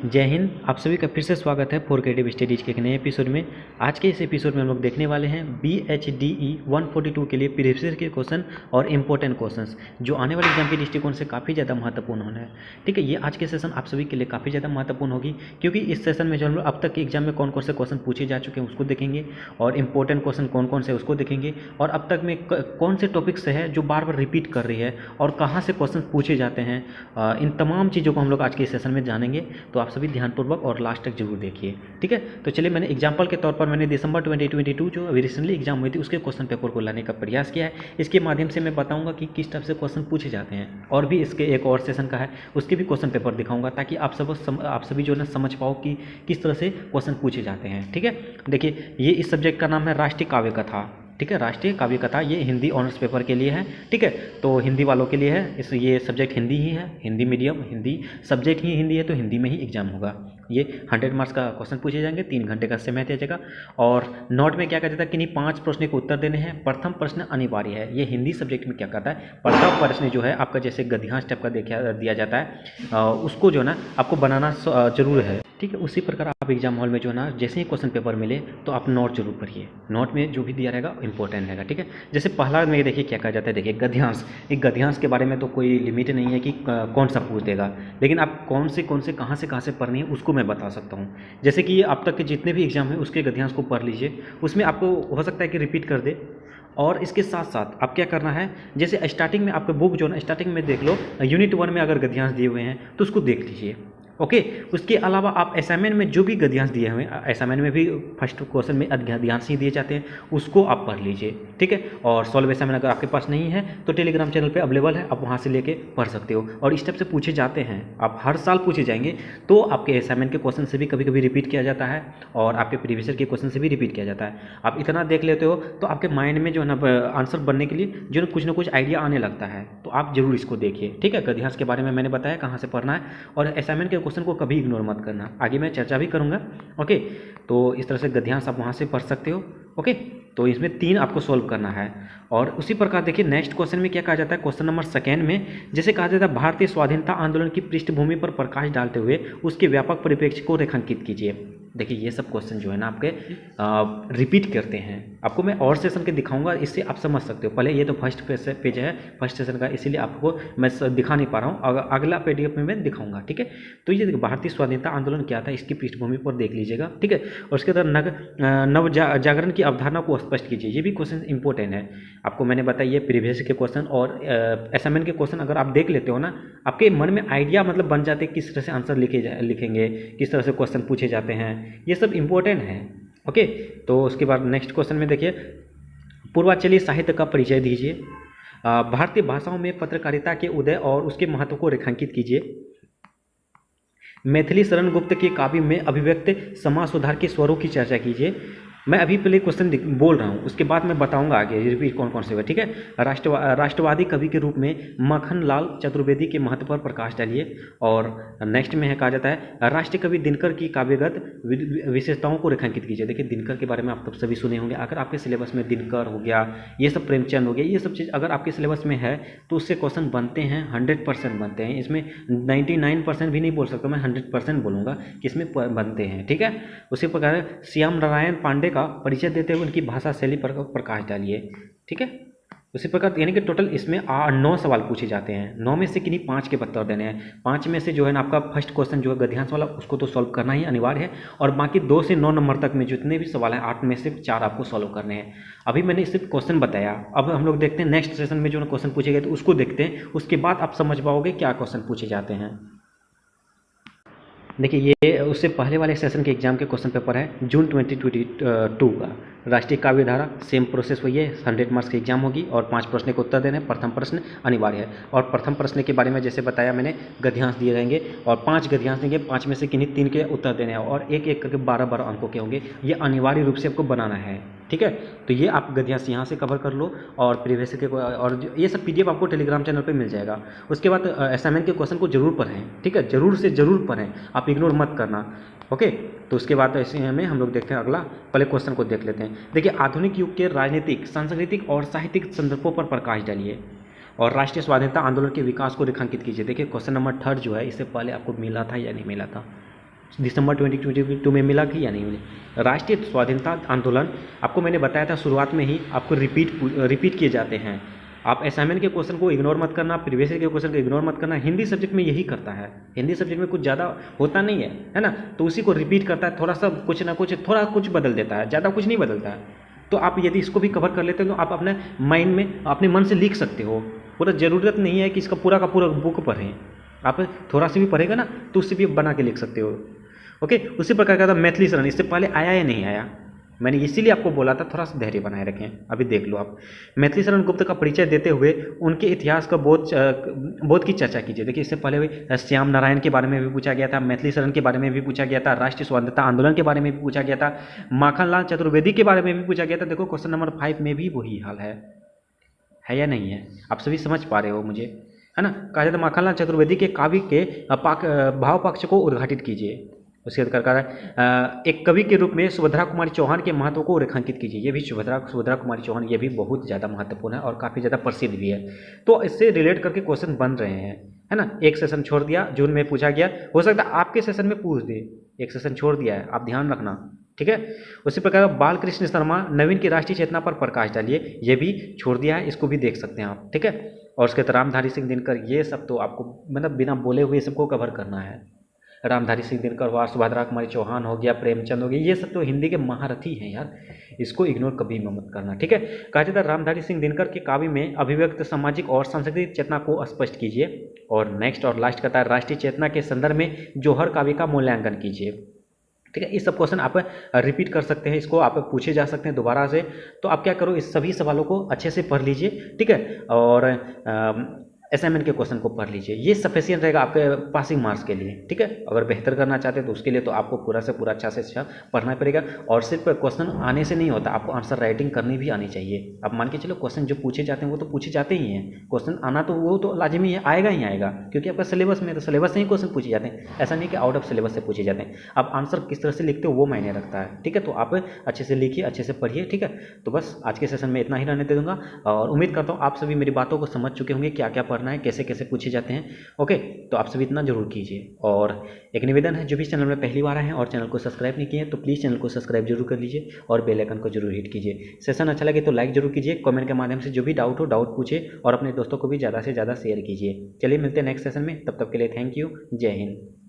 जय हिंद। आप सभी का फिर से स्वागत है फोर क्रिएटिव स्टडीज़ के एक नए एपिसोड में। आज के इस एपिसोड में हम लोग देखने वाले हैं BHDE 142 के लिए प्रीवियस के क्वेश्चन और इम्पोर्टेंट क्वेश्चंस जो आने वाले एग्जाम के दृष्टिकोण से काफ़ी ज़्यादा महत्वपूर्ण होना है। ठीक है, ये आज के सेशन आप सभी के लिए काफ़ी ज़्यादा महत्वपूर्ण होगी, क्योंकि इस सेशन में जो हम लोग अब तक के एग्जाम में कौन कौन से क्वेश्चन पूछे जा चुके हैं उसको देखेंगे, और इंपॉर्टेंट क्वेश्चन कौन कौन से उसको देखेंगे, और अब तक में कौन से टॉपिक्स है जो बार बार रिपीट कर रही है और कहाँ से क्वेश्चन पूछे जाते हैं। इन तमाम चीज़ों को हम लोग आज के सेशन में जानेंगे, तो आप सभी ध्यानपूर्वक और लास्ट तक जरूर देखिए। ठीक है, तो चलिए, मैंने एग्जाम्पल के तौर पर मैंने दिसंबर 2022 जो अभी रिसेंटली एग्जाम हुई थी उसके क्वेश्चन पेपर को लाने का प्रयास किया है। इसके माध्यम से मैं बताऊंगा कि किस टाइप से क्वेश्चन पूछे जाते हैं, और भी इसके एक और सेशन का है उसके भी क्वेश्चन पेपर दिखाऊंगा, ताकि आप सभी जो है ना समझ पाओ कि किस तरह से क्वेश्चन पूछे जाते हैं। ठीक है, देखिए, ये इस सब्जेक्ट का नाम है राष्ट्रीय काव्य कथा। ठीक है, राष्ट्रीय काव्य कथा ये हिंदी ऑनर्स पेपर के लिए है। ठीक है, तो हिंदी वालों के लिए है, ये सब्जेक्ट हिंदी ही है, हिंदी मीडियम, हिंदी सब्जेक्ट ही हिंदी है, तो हिंदी में ही एग्जाम होगा। ये 100 मार्क्स का क्वेश्चन पूछे जाएंगे, 3 घंटे का समय दिया जाएगा। और नोट में क्या कहता है कि नहीं, 5 प्रश्न के उत्तर देने हैं। प्रथम प्रश्न अनिवार्य है। ये हिंदी सब्जेक्ट में क्या कहता है, प्रथम प्रश्न जो है आपका जैसे गद्यांश टाइप का दिया जाता है, उसको जो है ना आपको बनाना जरूर है। ठीक है, उसी प्रकार आप एग्जाम हॉल में जो है ना जैसे ही क्वेश्चन पेपर मिले तो आप नोट जरूर पढ़िए। नोट में जो भी दिया रहेगा इंपॉर्टेंट रहेगा। ठीक है, जैसे पहला में देखिए क्या कहा जाता है, देखिए गद्यांश। एक गद्यांश के बारे में तो कोई लिमिट नहीं है कि कौन सा पूछ देगा, लेकिन आप कौन से कहाँ से पढ़नी है उसको मैं बता सकता हूँ। जैसे कि अब तक के जितने भी एग्जाम हैं उसके गद्यांश को पढ़ लीजिए, उसमें आपको हो सकता है कि रिपीट कर दे। और इसके साथ साथ आप क्या करना है, जैसे स्टार्टिंग में आपका बुक जो है ना स्टार्टिंग में देख लो, यूनिट 1 में अगर गद्यांश दिए हुए हैं तो उसको देख लीजिए। ओके, उसके अलावा आप असाइनमेंट में जो भी गद्यांश दिए हुए हैं, असाइनमेंट में भी फर्स्ट क्वेश्चन में गद्यांश ही दिए जाते हैं, उसको आप पढ़ लीजिए। ठीक है, और सॉल्व असाइनमेंट अगर आपके पास नहीं है तो टेलीग्राम चैनल पे अवेलेबल है, आप वहाँ से लेके पढ़ सकते हो। और इस टाइप से पूछे जाते हैं, आप हर साल पूछे जाएंगे, तो आपके असाइनमेंट के क्वेश्चन से भी कभी कभी रिपीट किया जाता है, और आपके प्रीवियस ईयर के क्वेश्चन से भी रिपीट किया जाता है। आप इतना देख लेते हो तो आपके माइंड में जो है ना आंसर बनने के लिए जो कुछ ना कुछ आइडिया आने लगता है, तो आप जरूर इसको देखिए। ठीक है, गद्यांश के बारे में मैंने बताया कहाँ से पढ़ना है, और असाइनमेंट के क्वेश्चन को कभी इग्नोर मत करना, आगे मैं चर्चा भी करूंगा। ओके, तो इस तरह से गद्यांश आप वहां से पढ़ सकते हो। ओके, तो इसमें 3 आपको सॉल्व करना है। और उसी प्रकार देखिए नेक्स्ट क्वेश्चन में क्या कहा जाता है, क्वेश्चन नंबर 2 में जैसे कहा जाता है, भारतीय स्वाधीनता आंदोलन की पृष्ठभूमि पर प्रकाश डालते हुए उसके व्यापक परिप्रेक्ष्य को रेखांकित कीजिए। देखिए, ये सब क्वेश्चन जो है ना आपके रिपीट करते हैं। आपको मैं और सेशन के दिखाऊंगा, इससे आप समझ सकते हो। पहले ये तो फर्स्ट पेज है फर्स्ट सेशन का, इसीलिए आपको मैं दिखा नहीं पा रहा हूँ, अगला PDF में मैं दिखाऊंगा। ठीक है, तो ये देखिए भारतीय स्वाधीनता आंदोलन क्या था, इसकी पृष्ठभूमि पर देख लीजिएगा। ठीक है, और उसके बाद नव जागरण की अवधारणा को स्पष्ट कीजिए। ये भी क्वेश्चन इंपॉर्टेंट है, आपको मैंने बताया। ये प्रीवियस के क्वेश्चन और असाइनमेंट के क्वेश्चन अगर आप देख लेते हो ना, आपके मन में आइडिया मतलब बन जाते हैं किस तरह से आंसर लिखेंगे, किस तरह से क्वेश्चन पूछे जाते हैं, ये सब इंपॉर्टेंट है। ओके, तो उसके बाद नेक्स्ट क्वेश्चन में देखिए, पूर्वांचली साहित्य का परिचय दीजिए। भारतीय भाषाओं में पत्रकारिता के उदय और उसके महत्व को रेखांकित कीजिए। मैथिली शरण गुप्त के काव्य में अभिव्यक्त समाज सुधार के स्वरों की चर्चा कीजिए। मैं अभी पहले क्वेश्चन बोल रहा हूँ, उसके बाद मैं बताऊंगा आगे रिपीट कौन कौन से हुए। ठीक है, राष्ट्रवादी कवि के रूप में मक्खनलाल चतुर्वेदी के महत्व पर प्रकाश डालिए। और नेक्स्ट में है कहा जाता है, राष्ट्रीय कवि दिनकर की काव्यगत विशेषताओं को रेखांकित कीजिए। देखिए, दिनकर के बारे में आप तब सभी सुने होंगे, अगर आपके सिलेबस में दिनकर हो गया, ये सब प्रेमचंद हो गया, ये सब चीज़ अगर आपके सिलेबस में है तो उससे क्वेश्चन बनते हैं, 100% बनते हैं। इसमें 99% भी नहीं बोल सकता मैं, 100% बोलूँगा कि इसमें बनते हैं। ठीक है, उसी प्रकार श्याम नारायण पांडे का परिचय देते हुए उनकी भाषा शैली पर प्रकाश डालिए। ठीक है, उसी प्रकार यानी कि टोटल इसमें 9 सवाल पूछे जाते हैं। 9 में से किन्हीं 5 के उत्तर देने हैं। 5 में से जो है ना आपका फर्स्ट क्वेश्चन जो है गद्यांश वाला, उसको तो सॉल्व करना ही अनिवार्य है, और बाकी 2 से 9 नंबर तक में जितने भी सवाल हैं 8 में से 4 आपको सॉल्व करने हैं। अभी मैंने सिर्फ क्वेश्चन बताया, अब हम लोग देखते हैं नेक्स्ट सेशन में जो क्वेश्चन पूछे गए तो उसको देखते हैं, उसके बाद आप समझ पाओगे क्या क्वेश्चन पूछे जाते हैं। देखिए, ये उससे पहले वाले सेशन के एग्जाम के क्वेश्चन पेपर है जून 2022 का। राष्ट्रीय काव्य धारा सेम प्रोसेस वही है, 100 मार्क्स की एग्जाम होगी और 5 प्रश्न के उत्तर देने। प्रथम प्रश्न अनिवार्य है, और प्रथम प्रश्न के बारे में जैसे बताया मैंने, गद्यांश दिए रहेंगे और 5 गद्यांश देंगे, 5 में से किन्हीं 3 के उत्तर देने हैं, और एक एक करके 12 अंकों के होंगे। ये अनिवार्य रूप से आपको बनाना है। ठीक है, तो ये आप गद्यांश यहाँ से कवर कर लो, और प्रीवियस के और ये सब PDF आपको टेलीग्राम चैनल पे मिल जाएगा। उसके बाद असाइनमेंट के क्वेश्चन को जरूर पढ़ें। ठीक है, जरूर से जरूर पढ़ें, आप इग्नोर मत करना। ओके, तो उसके बाद ऐसे में हम लोग देखते हैं अगला, पहले क्वेश्चन को देख लेते हैं। देखिए, आधुनिक युग के राजनीतिक, सांस्कृतिक और साहित्यिक संदर्भों पर प्रकाश डालिए, और राष्ट्रीय स्वाधीनता आंदोलन के विकास को रेखांकित कीजिए। देखिए, क्वेश्चन नंबर 3 जो है, इससे पहले आपको मिला था या नहीं मिला था, दिसंबर 2022 में मिला कि या नहीं मिला। राष्ट्रीय स्वाधीनता आंदोलन आपको मैंने बताया था शुरुआत में ही, आपको रिपीट किए जाते हैं। आप असाइनमेंट के क्वेश्चन को इग्नोर मत करना, प्रीवियस के क्वेश्चन को इग्नोर मत करना। हिंदी सब्जेक्ट में यही करता है, हिंदी सब्जेक्ट में कुछ ज़्यादा होता नहीं है ना, तो उसी को रिपीट करता है, थोड़ा सा कुछ ना कुछ थोड़ा कुछ बदल देता है, ज़्यादा कुछ नहीं बदलता है। तो आप यदि इसको भी कवर कर लेते हो तो आप अपने माइंड में अपने मन से लिख सकते हो। पूरा ज़रूरत नहीं है कि इसका पूरा का पूरा बुक पढ़ें, आप थोड़ा सा भी पढ़ेगा ना तो उससे भी बना के लिख सकते हो। ओके, उसी प्रकार का था मैथिली शरण, इससे पहले आया या नहीं आया, मैंने इसीलिए आपको बोला था थोड़ा सा धैर्य बनाए रखें। अभी देख लो आप, मैथिली शरण गुप्त का परिचय देते हुए उनके इतिहास का बोध की चर्चा कीजिए। देखिए इससे पहले भी श्याम नारायण के बारे में भी पूछा गया था, मैथिली शरण के बारे में भी पूछा गया था, राष्ट्रीय स्वाधीनता आंदोलन के बारे में भी पूछा गया था, माखनलाल चतुर्वेदी के बारे में भी पूछा गया था। देखो क्वेश्चन नंबर 5 में भी वही हाल है या नहीं है? आप सभी समझ पा रहे हो मुझे, है ना। कहा जाता है माखनलाल चतुर्वेदी के काव्य के भाव पक्ष को उद्घाटित कीजिए। उसके बाद एक कवि के रूप में सुभद्रा कुमारी चौहान के महत्व को रेखांकित कीजिए। ये भी सुभद्रा कुमारी चौहान ये भी बहुत ज़्यादा महत्वपूर्ण है और काफ़ी ज़्यादा प्रसिद्ध भी है। तो इससे रिलेट करके क्वेश्चन बन रहे हैं, है ना। एक सेशन छोड़ दिया, जून में पूछा गया, हो सकता है आपके सेशन में पूछ दे, एक सेशन छोड़ दिया है, आप ध्यान रखना, ठीक है। उसी प्रकार बाल कृष्ण शर्मा नवीन की राष्ट्रीय चेतना पर प्रकाश डालिए, ये भी छोड़ दिया है, इसको भी देख सकते हैं आप, ठीक है। और उसके बाद रामधारी सिंह दिनकर, ये सब तो आपको मतलब बिना बोले हुए सबको कवर करना है। रामधारी सिंह दिनकर हुआ, सुभद्रा कुमारी चौहान हो गया, प्रेमचंद हो गया, ये सब तो हिंदी के महारथी हैं यार, इसको इग्नोर कभी मत करना, ठीक है। कहा जाता है रामधारी सिंह दिनकर के काव्य में अभिव्यक्त सामाजिक और सांस्कृतिक चेतना को स्पष्ट कीजिए। और नेक्स्ट और लास्ट कहता है राष्ट्रीय चेतना के संदर्भ में जौहर काव्य का मूल्यांकन कीजिए, ठीक है। ये सब क्वेश्चन आप रिपीट कर सकते हैं, इसको आप पूछे जा सकते हैं दोबारा से। तो आप क्या करो, इस सभी सवालों को अच्छे से पढ़ लीजिए, ठीक है। और असाइनमेंट के क्वेश्चन को पढ़ लीजिए, ये सफिशिएंट रहेगा आपके पासिंग मार्क्स के लिए, ठीक है। अगर बेहतर करना चाहते हैं तो उसके लिए तो आपको पूरा से पूरा अच्छा से अच्छा पढ़ना पड़ेगा। और सिर्फ क्वेश्चन आने से नहीं होता, आपको आंसर राइटिंग करनी भी आनी चाहिए। अब मान के चलो क्वेश्चन जो पूछे जाते हैं वो तो पूछे जाते ही हैं, क्वेश्चन आना तो वो तो लाजमी है, आएगा ही आएगा, क्योंकि आपका सिलेबस में तो सिलेबस से ही क्वेश्चन पूछे जाते हैं, ऐसा नहीं कि आउट ऑफ सिलेबस से पूछे जाते हैं। अब आंसर किस तरह से लिखते हो वो मायने रखता है, ठीक है। तो आप अच्छे से लिखिए, अच्छे से पढ़िए, ठीक है। तो बस आज के सेशन में इतना ही रहने दे दूँगा और उम्मीद करता हूँ आप सभी मेरी बातों को समझ चुके होंगे, क्या क्या पढ़ना है, कैसे कैसे पूछे जाते हैं। ओके, तो आप सभी इतना जरूर कीजिए। और एक निवेदन है, जो भी चैनल में पहली बार आए हैं और चैनल को सब्सक्राइब नहीं किए हैं तो प्लीज़ चैनल को सब्सक्राइब जरूर कर लीजिए और बेल आइकन को जरूर हिट कीजिए। सेशन अच्छा लगे तो लाइक जरूर कीजिए, कमेंट के माध्यम से जो भी डाउट हो डाउट पूछिए और अपने दोस्तों को भी ज़्यादा से ज़्यादा शेयर कीजिए। चलिए मिलते हैं नेक्स्ट सेशन में, तब तक के लिए थैंक यू, जय हिंद।